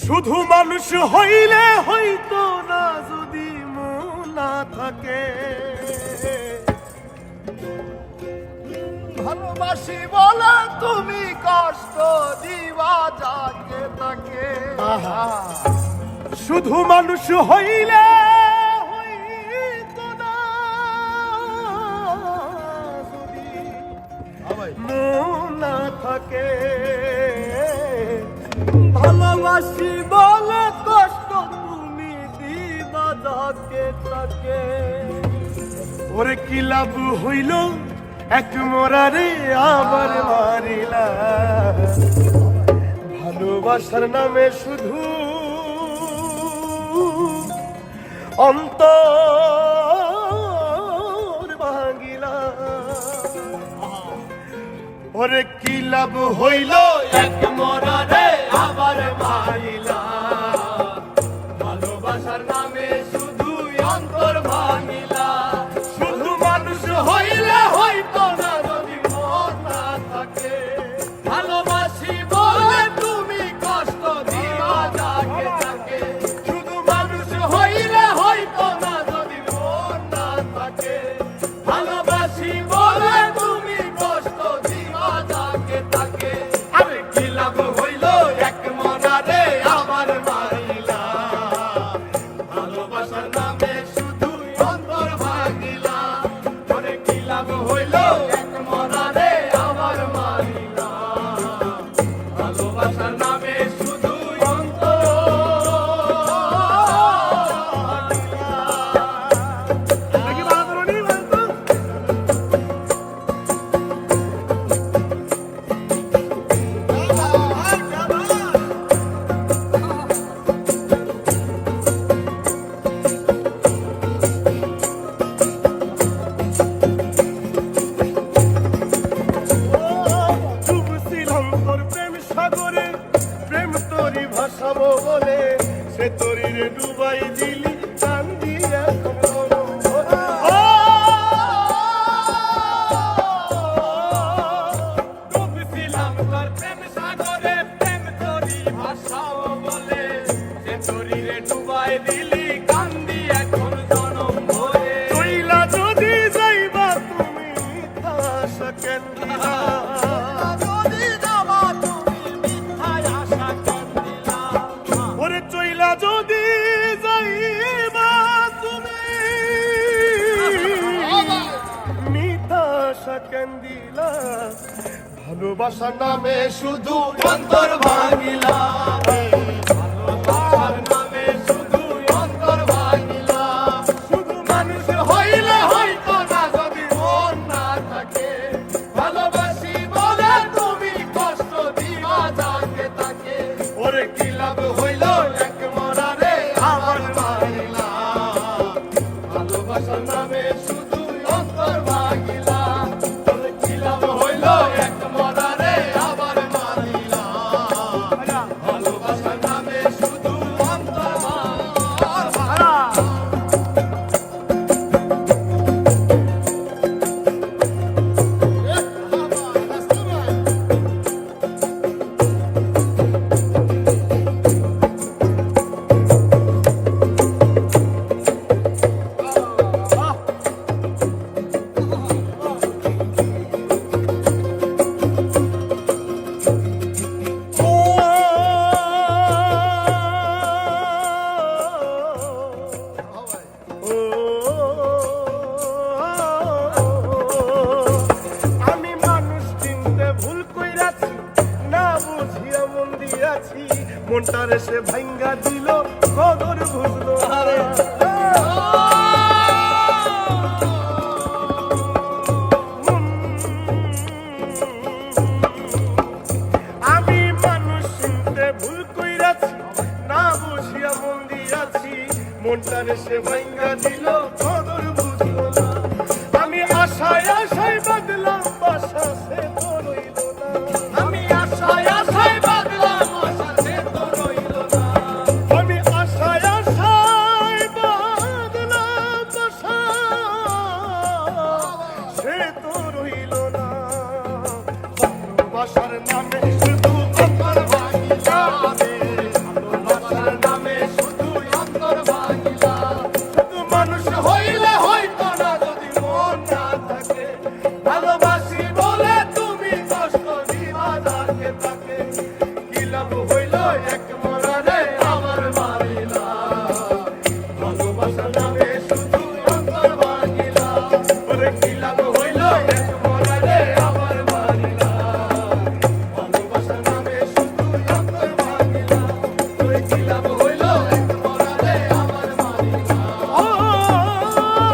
শুধু মানুষ হইলে হইতো না যদি মন না থাকে। ভালোবাসি বলে তুমি কষ্ট দিবা যাকে তাকে। শুধু মানুষ হইলে হইতো না যদি মন না থাকে। ভালোবাসি বলে কষ্ট তুমি দিবা যাকে তাকে। ওরে কি লাভ হইল এক মরারে আবার মারিলা। ভালোবাসার নামে শুধু অন্তর ভাঙিলা। ওরে কি লাভ হইল এক মরারে আবার মারিলা। ভালোবাসার নামে শুধু অন্তর ভাঙিলা। শুধু মানুষ হইলে হইতো না যদি মন না থাকে। ভালোবাসি বলে তুমি কষ্ট দিবা যাকে তাকে। শুধু মানুষ হইলে হইতো না যদি মন না থাকে। ভালোবাসি বলে তুমি কষ্ট দিবা যাকে তাকে। আরে কি লাভ হইল এক মরারে আবার মারিলা। ভালোবাসার নামে শুধু অন্তর ভাঙিলা। ওরে কি লাভ হইল এক মরারে আবার মারিলা। ভালোবাসার নামে শুধু অন্তর ডুবছিলাম তোর প্রেম সাগরে। প্রেম তোরি ভাসাবো বলে সে তোরি রে ডুবাই দিলি। কান্দি এখন গরম ভরে। ডুবছিলাম তোর প্রেম সাগরে। প্রেম তোরি ভাষাও বলে সে তোরি রে ডুবাই দিলি। কান্দি এখন জনম ভরে। চইলা যদি যাইবা তুমি আশা কেন দিলা। যদি যাবা তুমি মিথ্যায় আশা কেন দিলা। ওরে চইলা যদি যাইবা তুমি মিথ্যা আশা কেন দিলা। ভালোবাসার নামে শুধু অন্তর ভাঙিলা। ভালোবাসার নামে শুধু অন্তর ভাঙিলা। শুধু মানুষ হইলে হইতো না যদি মন না থাকে। ভালোবাসি বলে তুমি কষ্ট দিবা যাকে তাকে। ওরে কি লাভ হইল এক মরারে আবার মারিলা। ভালোবাসার নামে শুধু অন্তর ভাঙিলা। ওরে কি লাভ হইল এক মরারে আবার মারিলা। ভালোবাসার নামে শুধু অন্তর ভাঙিলা। আমি মানুষ চিনতে ভুল কইরাছি, না বুঝিয়া মন দিয়াছি। মনটারে সে ভাঙ্গা দিল, কদর বুঝলো না। আমি মানুষ চিনতে ভুল কইরাছি, না বুঝিয়া মন দিয়াছি। মনটারে সে ভাঙ্গা দিল, কদর বুঝলো না। আমি আশায় আশায় বাদলাম বাসা, সে তো রইল না। আমি আশায় আশায় বাঁধলাম আশা, সে তো রইল না। আমি আশায় আশায় বাদলাম বাসা, সে তো রইল না। ভালোবাসার নামে শুধু অন্তর ভাঙিলা রে। এক মরারে আমার মারিলা ভালোবাসা নামে শুধু অন্তর ভাঙিলা ওরে কি লাভ হইল এক মরারে আমার মারিলা ভালোবাসা নামে শুধু অন্তর ভাঙিলা ওরে কি লাভ হইল এক মরারে আমার মারিলা ভালোবাসার